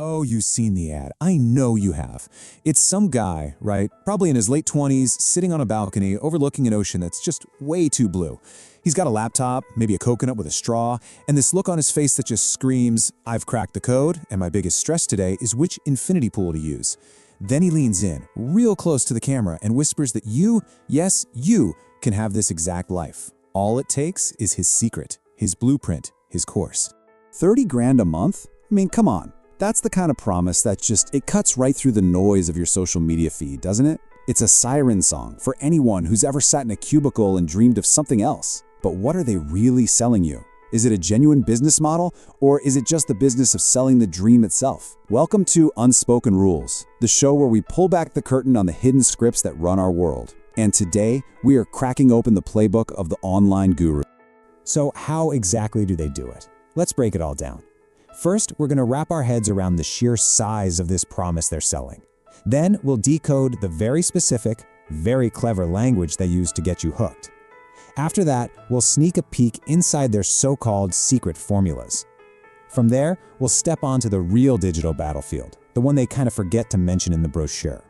Oh, you've seen the ad. I know you have. It's some guy, right? Probably in his late 20s, sitting on a balcony overlooking an ocean that's just way too blue. He's got a laptop, maybe a coconut with a straw, and this look on his face that just screams, I've cracked the code, and my biggest stress today is which infinity pool to use. Then he leans in, real close to the camera, and whispers that you, yes, you, can have this exact life. All it takes is his secret, his blueprint, his course. 30 grand a month? I mean, come on. That's the kind of promise that it cuts right through the noise of your social media feed, doesn't it? It's a siren song for anyone who's ever sat in a cubicle and dreamed of something else. But what are they really selling you? Is it a genuine business model, or is it just the business of selling the dream itself? Welcome to Unspoken Rules, the show where we pull back the curtain on the hidden scripts that run our world. And today, we are cracking open the playbook of the online guru. So how exactly do they do it? Let's break it all down. First, we're going to wrap our heads around the sheer size of this promise they're selling. Then we'll decode the very specific, very clever language they use to get you hooked. After that, we'll sneak a peek inside their so-called secret formulas. From there, we'll step onto the real digital battlefield, the one they kind of forget to mention in the brochure.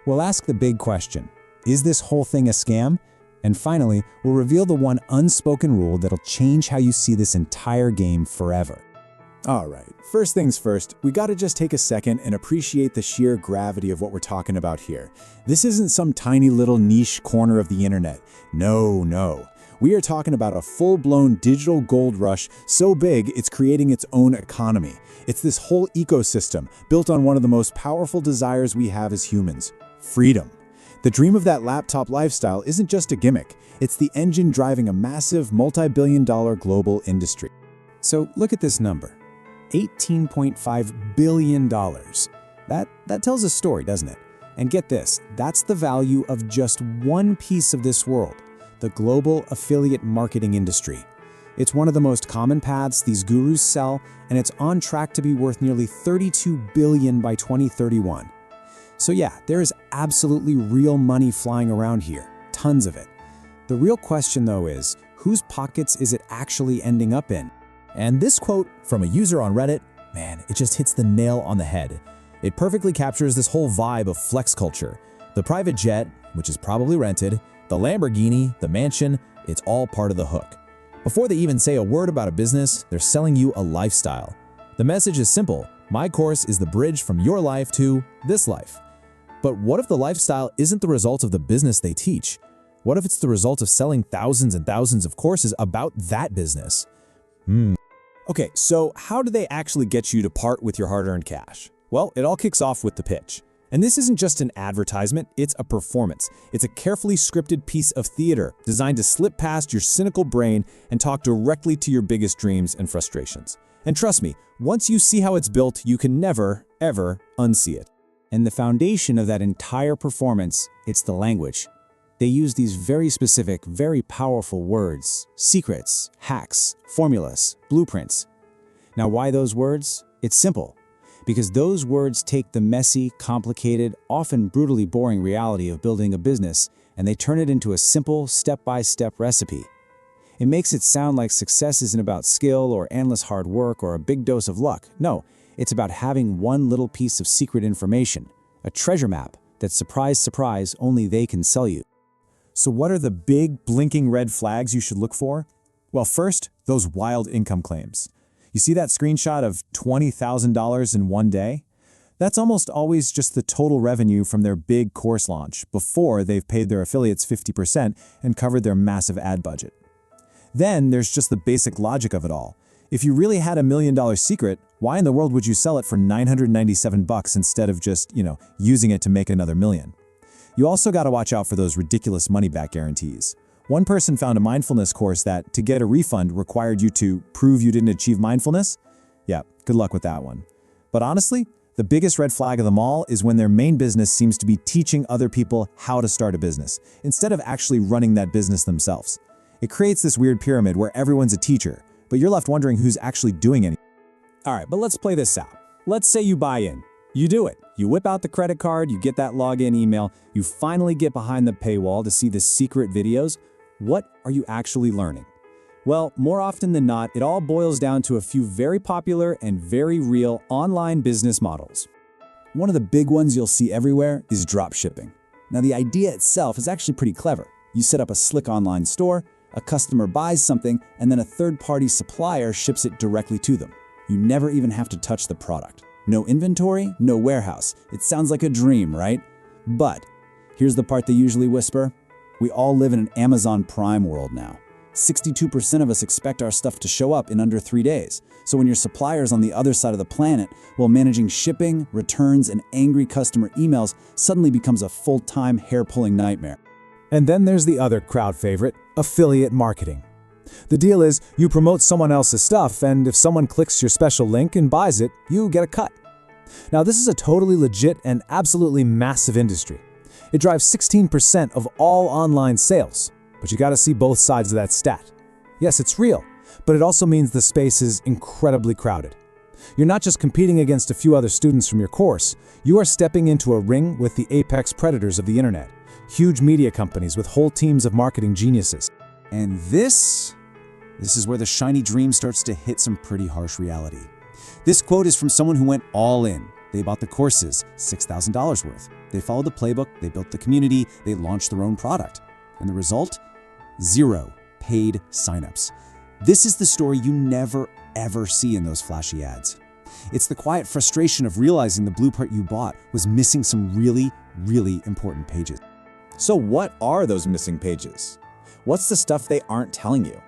We'll ask the big question, is this whole thing a scam? And finally, we'll reveal the one unspoken rule that'll change how you see this entire game forever. All right, first things first, we gotta just take a second and appreciate the sheer gravity of what we're talking about here. This isn't some tiny little niche corner of the internet. No. We are talking about a full-blown digital gold rush so big it's creating its own economy. It's this whole ecosystem built on one of the most powerful desires we have as humans, freedom. The dream of that laptop lifestyle isn't just a gimmick. It's the engine driving a massive multi-billion-dollar global industry. So look at this number. $18.5 billion. That tells a story, doesn't it? And get this, that's the value of just one piece of this world, the global affiliate marketing industry. It's one of the most common paths these gurus sell, and it's on track to be worth nearly $32 billion by 2031. So yeah, there is absolutely real money flying around here, tons of it. The real question though is, whose pockets is it actually ending up in? And this quote from a user on Reddit, man, it just hits the nail on the head. It perfectly captures this whole vibe of flex culture. The private jet, which is probably rented, the Lamborghini, the mansion, it's all part of the hook. Before they even say a word about a business, they're selling you a lifestyle. The message is simple. My course is the bridge from your life to this life. But what if the lifestyle isn't the result of the business they teach? What if it's the result of selling thousands and thousands of courses about that business? Okay, so how do they actually get you to part with your hard-earned cash? Well, it all kicks off with the pitch. And this isn't just an advertisement, it's a performance. It's a carefully scripted piece of theater designed to slip past your cynical brain and talk directly to your biggest dreams and frustrations. And trust me, once you see how it's built, you can never, ever unsee it. And the foundation of that entire performance, it's the language. They use these very specific, very powerful words, secrets, hacks, formulas, blueprints. Now, why those words? It's simple. Because those words take the messy, complicated, often brutally boring reality of building a business, and they turn it into a simple, step-by-step recipe. It makes it sound like success isn't about skill or endless hard work or a big dose of luck. No, it's about having one little piece of secret information, a treasure map that, surprise, surprise, only they can sell you. So what are the big, blinking red flags you should look for? Well, first, those wild income claims. You see that screenshot of $20,000 in one day? That's almost always just the total revenue from their big course launch before they've paid their affiliates 50% and covered their massive ad budget. Then there's just the basic logic of it all. If you really had $1 million secret, why in the world would you sell it for $997 instead of just, using it to make another million? You also got to watch out for those ridiculous money-back guarantees. One person found a mindfulness course that, to get a refund, required you to prove you didn't achieve mindfulness. Yeah, good luck with that one. But honestly, the biggest red flag of them all is when their main business seems to be teaching other people how to start a business, instead of actually running that business themselves. It creates this weird pyramid where everyone's a teacher, but you're left wondering who's actually doing anything. All right, but let's play this out. Let's say you buy in. You do it. You whip out the credit card, you get that login email, you finally get behind the paywall to see the secret videos. What are you actually learning? Well, more often than not, it all boils down to a few very popular and very real online business models. One of the big ones you'll see everywhere is drop shipping. Now, the idea itself is actually pretty clever. You set up a slick online store, a customer buys something, and then a third-party supplier ships it directly to them. You never even have to touch the product. No inventory, no warehouse. It sounds like a dream, right? But here's the part they usually whisper. We all live in an Amazon Prime world now. 62% of us expect our stuff to show up in under 3 days. So when your supplier's on the other side of the planet, while managing shipping, returns, and angry customer emails suddenly becomes a full-time hair-pulling nightmare. And then there's the other crowd favorite, affiliate marketing. The deal is you promote someone else's stuff, and if someone clicks your special link and buys it, you get a cut. Now, this is a totally legit and absolutely massive industry. It drives 16% of all online sales. But you gotta see both sides of that stat. Yes, it's real, but it also means the space is incredibly crowded. You're not just competing against a few other students from your course, you are stepping into a ring with the apex predators of the internet, huge media companies with whole teams of marketing geniuses. And this is where the shiny dream starts to hit some pretty harsh reality. This quote is from someone who went all in. They bought the courses, $6,000 worth. They followed the playbook, they built the community, they launched their own product. And the result? 0 paid signups. This is the story you never, ever see in those flashy ads. It's the quiet frustration of realizing the blueprint you bought was missing some really, really important pages. So what are those missing pages? What's the stuff they aren't telling you?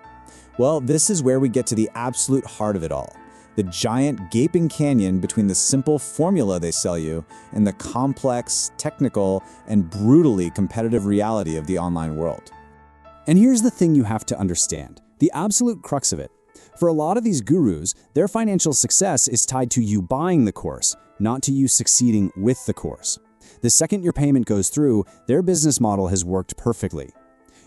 Well, this is where we get to the absolute heart of it all. The giant gaping canyon between the simple formula they sell you and the complex, technical, and brutally competitive reality of the online world. And here's the thing you have to understand, the absolute crux of it. For a lot of these gurus, their financial success is tied to you buying the course, not to you succeeding with the course. The second your payment goes through, their business model has worked perfectly.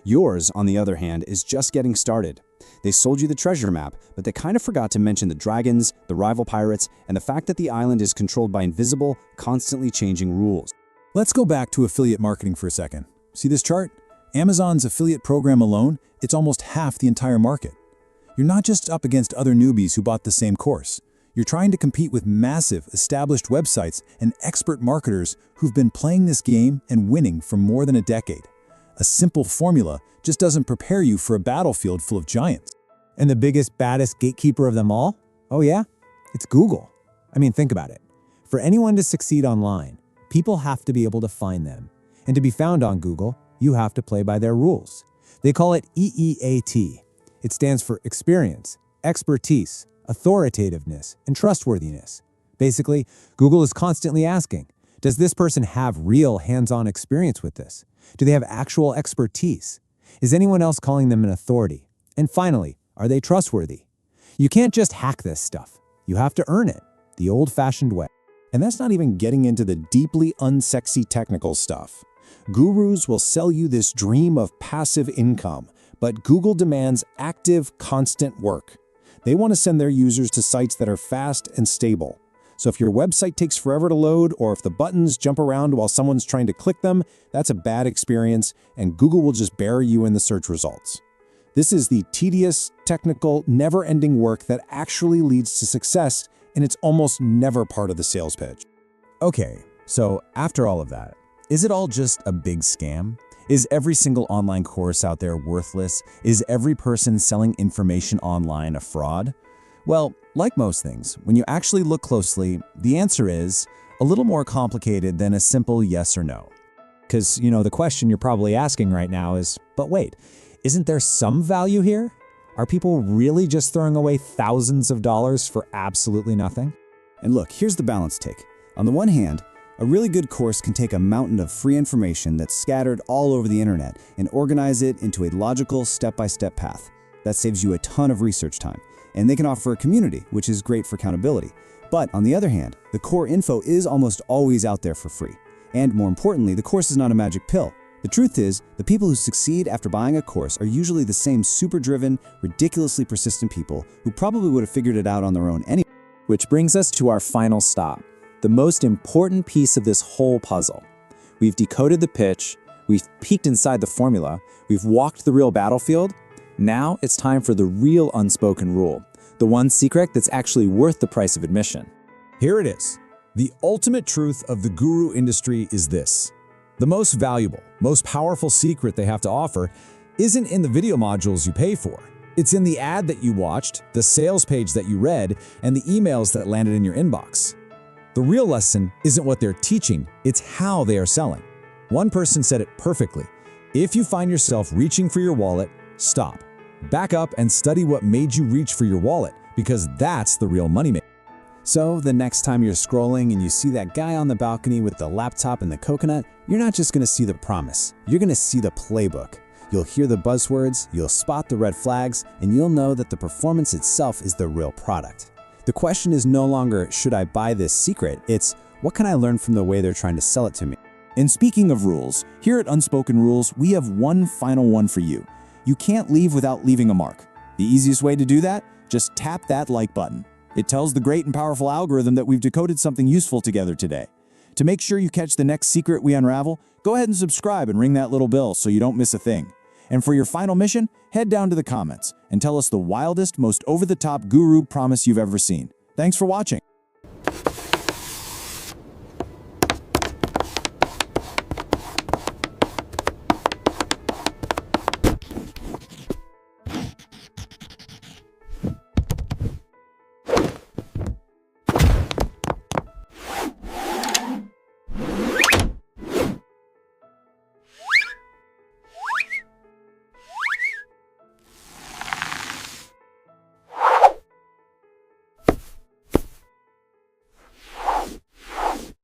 Yours, on the other hand, is just getting started. They sold you the treasure map, but they kind of forgot to mention the dragons, the rival pirates, and the fact that the island is controlled by invisible, constantly changing rules. Let's go back to affiliate marketing for a second. See this chart? Amazon's affiliate program alone, it's almost half the entire market. You're not just up against other newbies who bought the same course. You're trying to compete with massive, established websites and expert marketers who've been playing this game and winning for more than a decade. A simple formula just doesn't prepare you for a battlefield full of giants. And the biggest, baddest gatekeeper of them all? Oh yeah? It's Google. I mean, think about it. For anyone to succeed online, people have to be able to find them. And to be found on Google, you have to play by their rules. They call it EEAT. It stands for experience, expertise, authoritativeness, and trustworthiness. Basically, Google is constantly asking, does this person have real hands-on experience with this? Do they have actual expertise? Is anyone else calling them an authority? And finally, are they trustworthy? You can't just hack this stuff. You have to earn it, the old-fashioned way. And that's not even getting into the deeply unsexy technical stuff. Gurus will sell you this dream of passive income, but Google demands active, constant work. They want to send their users to sites that are fast and stable. So if your website takes forever to load, or if the buttons jump around while someone's trying to click them, that's a bad experience, and Google will just bury you in the search results. This is the tedious, technical, never-ending work that actually leads to success, and it's almost never part of the sales pitch. Okay, so after all of that, is it all just a big scam? Is every single online course out there worthless? Is every person selling information online a fraud? Well, like most things, when you actually look closely, the answer is a little more complicated than a simple yes or no. Because, the question you're probably asking right now is, but wait, isn't there some value here? Are people really just throwing away thousands of dollars for absolutely nothing? And look, here's the balance take. On the one hand, a really good course can take a mountain of free information that's scattered all over the internet and organize it into a logical step-by-step path. That saves you a ton of research time. And they can offer a community, which is great for accountability. But on the other hand, the core info is almost always out there for free. And more importantly, the course is not a magic pill. The truth is, the people who succeed after buying a course are usually the same super-driven, ridiculously persistent people who probably would have figured it out on their own anyway. Which brings us to our final stop, the most important piece of this whole puzzle. We've decoded the pitch, we've peeked inside the formula, we've walked the real battlefield. Now it's time for the real unspoken rule, the one secret that's actually worth the price of admission. Here it is. The ultimate truth of the guru industry is this. The most valuable, most powerful secret they have to offer isn't in the video modules you pay for. It's in the ad that you watched, the sales page that you read, and the emails that landed in your inbox. The real lesson isn't what they're teaching, it's how they are selling. One person said it perfectly. If you find yourself reaching for your wallet, stop. Back up and study what made you reach for your wallet, because that's the real money maker. So the next time you're scrolling and you see that guy on the balcony with the laptop and the coconut, you're not just gonna see the promise, you're gonna see the playbook. You'll hear the buzzwords, you'll spot the red flags, and you'll know that the performance itself is the real product. The question is no longer, should I buy this secret? It's, what can I learn from the way they're trying to sell it to me? And speaking of rules, here at Unspoken Rules, we have one final one for you. You can't leave without leaving a mark. The easiest way to do that? Just tap that like button. It tells the great and powerful algorithm that we've decoded something useful together today. To make sure you catch the next secret we unravel, go ahead and subscribe and ring that little bell so you don't miss a thing. And for your final mission, head down to the comments and tell us the wildest, most over-the-top guru promise you've ever seen. Thanks for watching.